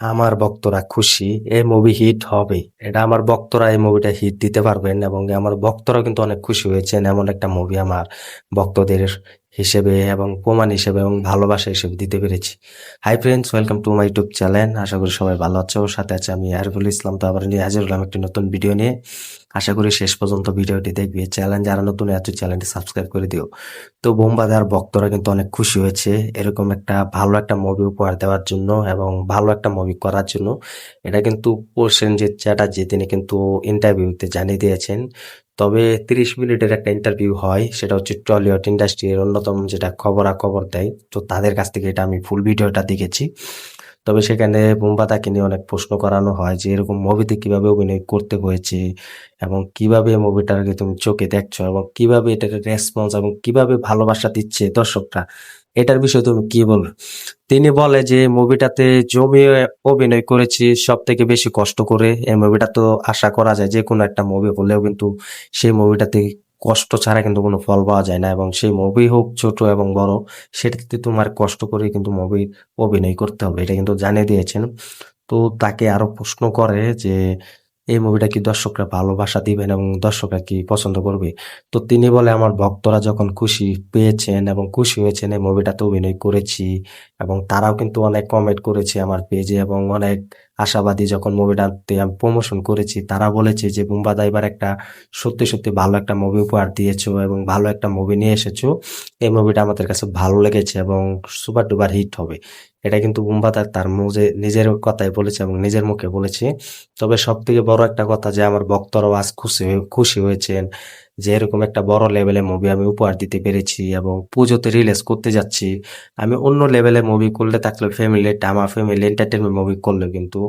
আমার ভক্তরা খুশি, এই মুভি হিট হবে। এটা আমার ভক্তরা এই মুভিটা হিট দিতে পারবেন এবং আমার ভক্তরা কিন্তু অনেক খুশি হয়েছেন। এমন একটা মুভি আমার ভক্তদের হিসেবে এবং প্রমাণ হিসেবে এবং ভালোবাসা হিসেবে দিতে পেরেছি। Hi friends, welcome to my YouTube channel. আশা করি সবাই ভালো আছো। ওর সাথে আছে আমি আরিফুল ইসলাম। তো আবার নিয়ে হাজির হলাম একটি নতুন ভিডিও নিয়ে। আশা করি শেষ পর্যন্ত ভিডিওটি দেখবে। চ্যানেল যারা নতুন আছে চ্যানেলটি সাবস্ক্রাইব করে দিও। তো বোমবাদার ভক্তরা কিন্তু অনেক খুশি হয়েছে এরকম একটা ভালো একটা মুভি উপহার দেওয়ার জন্য এবং ভালো একটা মুভি করার জন্য। এটা কিন্তু প্রসেনজিৎ চ্যাটার্জি তিনি কিন্তু ইন্টারভিউতে জানিয়ে দিয়েছেন। তবে 30 মিনিটের একটা ইন্টারভিউ হয়, সেটা হচ্ছে টলিউড ইন্ডাস্ট্রির অন্যতম যেটা খবরাখবর দেয়, তো তাদের কাছ থেকে এটা আমি ফুল ভিডিওটা দেখেছি। তবে সেখানে বুম্বাদাকে নিয়ে অনেক প্রশ্ন করানো হয় যে এরকম মুভিতে কিভাবে অভিনয় করতে হয়েছে এবং কিভাবে মুভিটাকে তুমি চোখে দেখছো এবং কিভাবে এটার রেসপন্স এবং কিভাবে ভালোবাসা দিচ্ছে দর্শকরা, এটার বিষয়ে তুমি কি বলবে? তিনি বলে যে মুভিটাতে জমিয়ে অভিনয় করেছি সব থেকে বেশি কষ্ট করে। এই মুভিটা তো আশা করা যায় যে কোনো একটা মুভি হলেও কিন্তু সেই মুভিটাতে কষ্ট ছাড়া কিন্তু কোনো ফল পাওয়া যায় না, এবং সেই মুভি হোক ছোট এবং বড়, সেটাতে তোমার কষ্ট করে কিন্তু মুভি অভিনয় করতে হবে, এটা কিন্তু জানিয়ে দিয়েছেন। তো তাকে আরো প্রশ্ন করে যে এই মুভিটা কি দর্শকরা ভালোবাসা দিবেন এবং দর্শকরা কি পছন্দ করবে? তো তিনি বলে আমার ভক্তরা যখন খুশি পেয়েছেন এবং খুশি হয়েছেন এই মুভিটাতে অভিনয় করেছি, এবং তারাও কিন্তু অনেক কমেন্ট করেছে আমার পেজে এবং অনেক আশাবাদী। যখন মুভিটাতে আমি প্রমোশন করেছি তারা বলেছে যে বুম্বাদা এবার একটা সত্যি সত্যি ভালো একটা মুভি উপহার দিয়েছো এবং ভালো একটা মুভি নিয়ে এসেছো। এই মুভিটা আমাদের কাছে ভালো লেগেছে এবং সুপার ডুপার হিট হবে। এটা কিন্তু বুম্বাদা তার নিজের কথাই বলেছে এবং নিজের মুখে বলেছে। তবে সব থেকে বড় একটা কথা যে আমার ভক্তরাও আজ খুশি হয়েছেন যে এরকম একটা বড় লেভেলের মুভি আমি উপহার দিতে পেরেছি এবং পুজোতে রিলিজ করতে যাচ্ছি। আমি অন্য লেভেলের মুভি করলে থাকলে ফ্যামিলি টামা ফ্যামিলি এন্টারটেনমেন্ট মুভি করলে কিন্তু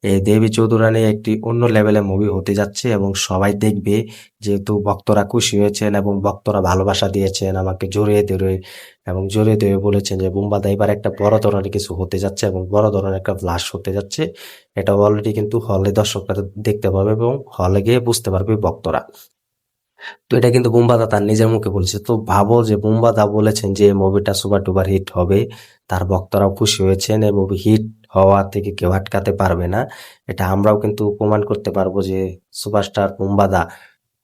এই দেবী চৌধুরানী একটি অন্য লেভেলের মুভি হতে যাচ্ছে এবং সবাই দেখবে। যেহেতু ভক্তরা খুশি হয়েছেন এবং ভক্তরা ভালোবাসা দিয়েছেন আমাকে জড়িয়ে ধরে এবং জড়িয়ে ধরে বলেছেন যে বুম্বাদা এবার একটা বড় ধরনের কিছু হতে যাচ্ছে এবং বড় ধরনের একটা ব্লাশ হতে যাচ্ছে। এটা অলরেডি কিন্তু হলে দর্শকরা দেখতে পাবে এবং হলে গিয়ে বুঝতে পারবে ভক্তরা। তো এটা কিন্তু বুম্বাদা তার নিজের মুখে বলেছে। তো ভাবো যে বুম্বাদা বলেছেন যে মুভিটা সুপার ডুপার হিট হবে, তার ভক্তরাও খুশি হয়েছেন। এই মুভি হিট হওয়া থেকে কেউ আটকাতে পারবে না। এটা আমরাও কিন্তু প্রমাণ করতে পারবো যে সুপারস্টার বুম্বাদা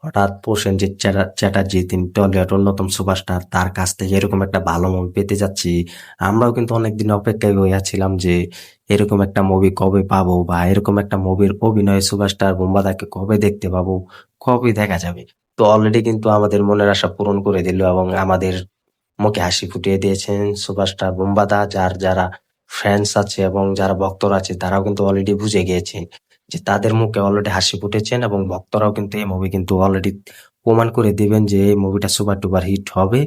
হঠাৎ প্রসেনজিৎ চ্যাটার্জি তিনি টলিউড অন্যতম সুপারস্টার, তার কাছ থেকে এরকম একটা ভালো মুভি পেতে যাচ্ছি। আমরাও কিন্তু অনেকদিন অপেক্ষায় হইয়াছিলাম যে এরকম একটা মুভি কবে পাবো বা এরকম একটা মুভির অভিনয় সুপারস্টার বুম্বাদাকে কবে দেখতে পাবো, কবে দেখা যাবে। তো অলরেডি কিন্তু আমাদের মনের আশা পূরণ করে দিল এবং আমাদের মুখে হাসি ফুটিয়ে দিয়েছেন সুপারস্টার বুম্বাদা। যারা ফ্যান্স আছে এবং যারা ভক্তরা আছে তারাও কিন্তু অলরেডি বুঝে গিয়েছেন যে তাদের মুখে অলরেডি হাসি ফুটেছেন এবং ভক্তরাও কিন্তু এই মুভি কিন্তু অলরেডি প্রমাণ করে দিবেন যে এই মুভিটা সুপার ডুপার হিট হবে,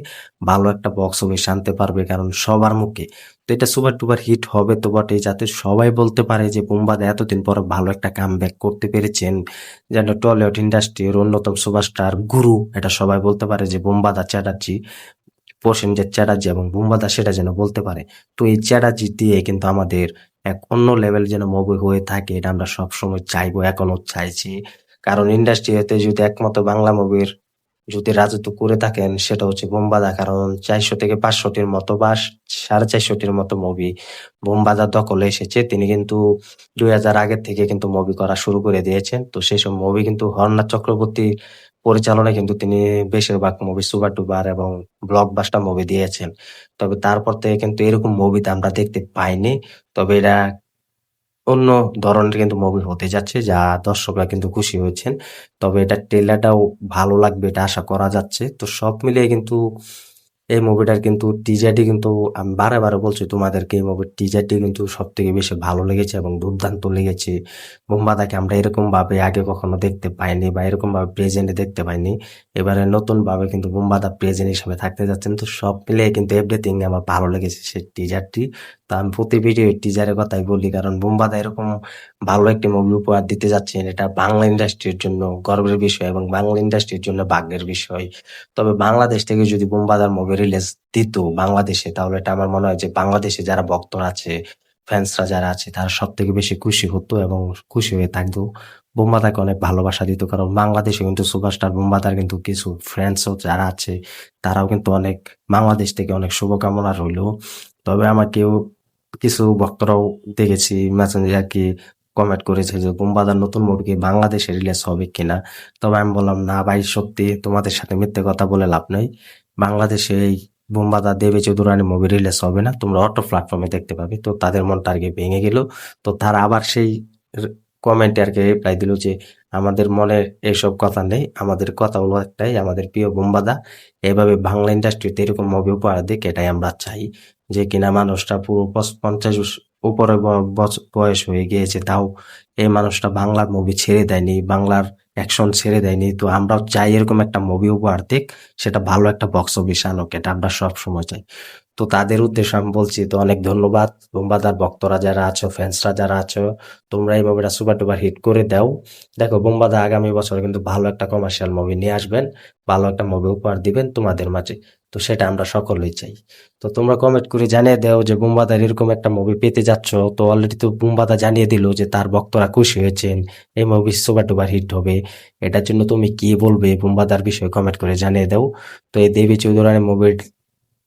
ভালো একটা বক্স অফিস আনতে পারবে, কারণ সবার মুখে তো এটা সুপার ডুপার হিট হবে তো বটেই, যাতে সবাই বলতে পারে যে বুম্বাদা এতদিন পর ভালো একটা কামব্যাক করতে পেরেছেন। যেন টলিউড ইন্ডাস্ট্রির অন্যতম সুপারস্টার গুরু, এটা সবাই বলতে পারে যে বুম্বাদা চ্যাটার্জি, প্রসেনজিৎ চ্যাটার্জি এবং বুম্বাদা সেটা যেন বলতে পারে। তো এই চ্যাটার্জি দিয়ে কিন্তু আমাদের এক অন্য লেভেল যেন মুভি হয়ে থাকে, এটা আমরা সবসময় চাইবো, এখনো চাইছি। কারণ ইন্ডাস্ট্রিতে যদি একমাত্র বাংলা মুভির যদি রাজত্ব করে থাকেন সেটা হচ্ছে বুম্বাদা। কারণ 400 থেকে 500টির মতো বা 450টির মতো মুভি বুম্বাদার দখলে এসেছে। তিনি কিন্তু 2000 আগের থেকে কিন্তু মুভি করা শুরু করে দিয়েছেন। তো সেসব মুভি কিন্তু হরনাথ চক্রবর্তী পরিচালনায় কিন্তু তিনি বেশিরভাগ মুভি সুপার ডুপার এবং ব্লকবাস্টার মুভি দিয়েছেন। তবে তারপর থেকে কিন্তু এরকম মুভিতে আমরা দেখতে পাইনি। তবে এটা অন্য ধরনের কিন্তু মুভি হতে যাচ্ছে, যা দর্শকরা কিন্তু খুশি হয়েছেন। তবে এটা ট্রেলারটাও ভালো লাগবে এটা আশা করা যাচ্ছে। তো সব মিলিয়ে কিন্তু এই মুভিটার কিন্তু টিজারটি কিন্তু আমি বারে বারে বলছি তোমাদেরকে, এই মুভির টিজারটি কিন্তু সব থেকে বেশি ভালো লেগেছে এবং দুর্দান্ত লেগেছে। বুম্বাদাকে আমরা এরকম ভাবে আগে কখনো দেখতে পাইনি বা এরকম ভাবে প্রেজেন্টে দেখতে পাইনি। এবারে নতুন ভাবে কিন্তু বুম্বাদা প্রেজেন্ট হিসেবে থাকতে যাচ্ছেন। তো সব মিলিয়ে কিন্তু এভরিথিং আমার ভালো লেগেছে সেই টিজারটি। তো আমি প্রতি ভিডিও টিজারের কথাই বলি, কারণ বুম্বাদা এরকম ভালো একটি মুভি উপহার দিতে যাচ্ছেন, এটা বাংলা ইন্ডাস্ট্রির জন্য গর্বের বিষয় এবং বাংলা ইন্ডাস্ট্রির জন্য ভাগ্যের বিষয়। তবে বাংলাদেশ থেকে যদি বুম্বাদার মুভি রিলিজ দিত বাংলাদেশে, তাহলে এটা আমার মনে হয় যে বাংলাদেশে যারা ভক্তরা আছে, ফ্যান্সরা যারা আছে, তারা সব থেকে বেশি খুশি হতো এবং খুশি হয়ে থাকতো। বুম্বাদাকে অনেক ভালোবাসা দিত, কারণ বাংলাদেশে কিন্তু সুপারস্টার বুম্বাদার কিন্তু কিছু ফ্রেন্ডসও যারা আছে তারাও কিন্তু অনেক বাংলাদেশ থেকে অনেক শুভকামনা রইলো। তবে আমাকেও কিছু ভক্তরাও দেখেছি মেসেঞ্জারে আর কি কমেন্ট করেছে যে বুম্বাদার নতুন মুভি কি বাংলাদেশে রিলিজ হবে কিনা। তবে আমি বললাম না ভাই, সত্যি তোমাদের সাথে মিথ্যে কথা বলে লাভ নেই। বাংলাদেশে এই বুম্বাদা দেবী চৌধুরানী মুভি রিলিজ হবে না, তোমরা অটো প্ল্যাটফর্মে দেখতে পাবে। তো তাদের মনটা আর কি ভেঙে গেল। তো তারা আবার সেই কমেন্টে আর কি রিপ্লাই দিল যে আমাদের মনে এইসব কথা নেই, আমাদের কথা হলো একটাই, আমাদের প্রিয় বুম্বাদা এভাবে বাংলা ইন্ডাস্ট্রিতে এরকম মুভি উপহার দিক, এটাই আমরা চাই। যে কিনা মানুষটা পুরো 50 উপরে বয়স হয়ে গিয়েছে, তাও এই মানুষটা বাংলার মুভি ছেড়ে দেয়নি, বাংলার অ্যাকশন ছেড়ে দেয়নি। তো আমরাও চাই এরকম একটা মুভি উপহার দিক, সেটা ভালো একটা বক্স অফিস আনুক, এটা আমরা সব সময় চাই। তো তাদের উদ্দেশ্যে আমি বলছি, তো অনেক ধন্যবাদ বুম্বাদার ভক্তরা যারা আছো, ফ্যান্সরা যারা আছো, তোমরা এই মুভিটা সুপার ডুপার হিট করে দাও। দেখো বুম্বাদা আগামী বছর কিন্তু ভালো একটা কমার্শিয়াল মুভি নিয়ে আসবেন, ভালো একটা মুভি উপহার দিবেন তোমাদের মাঝে। তো সেটা আমরা সকলেই চাই। তো তোমরা কমেন্ট করে জানিয়ে দাও যে বুম্বাদার এরকম একটা মুভি পেতে যাচ্ছ। তো অলরেডি তো বুম্বাদা জানিয়ে দিল যে তার ভক্তরা খুশি হয়েছেন, এই মুভি সুপার ডুপার হিট হবে। এটার জন্য তুমি কি বলবে বুম্বাদার বিষয়ে কমেন্ট করে জানিয়ে দাও। তো এই দেবী চৌধুরানী মুভির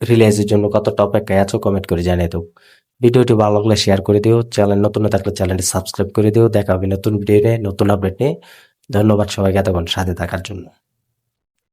রিলিজের জন্য কতটা অপেক্ষায় আছো কমেন্ট করে জানিয়ে দাও। ভিডিওটি ভালো লাগলে শেয়ার করে দিও, চ্যানেল নতুন না থাকলে চ্যানেলটি সাবস্ক্রাইব করে দিও। দেখা হবে নতুন ভিডিও নিয়ে, নতুন আপডেট নিয়ে। ধন্যবাদ সবাইকে এতক্ষণ সাথে থাকার জন্য।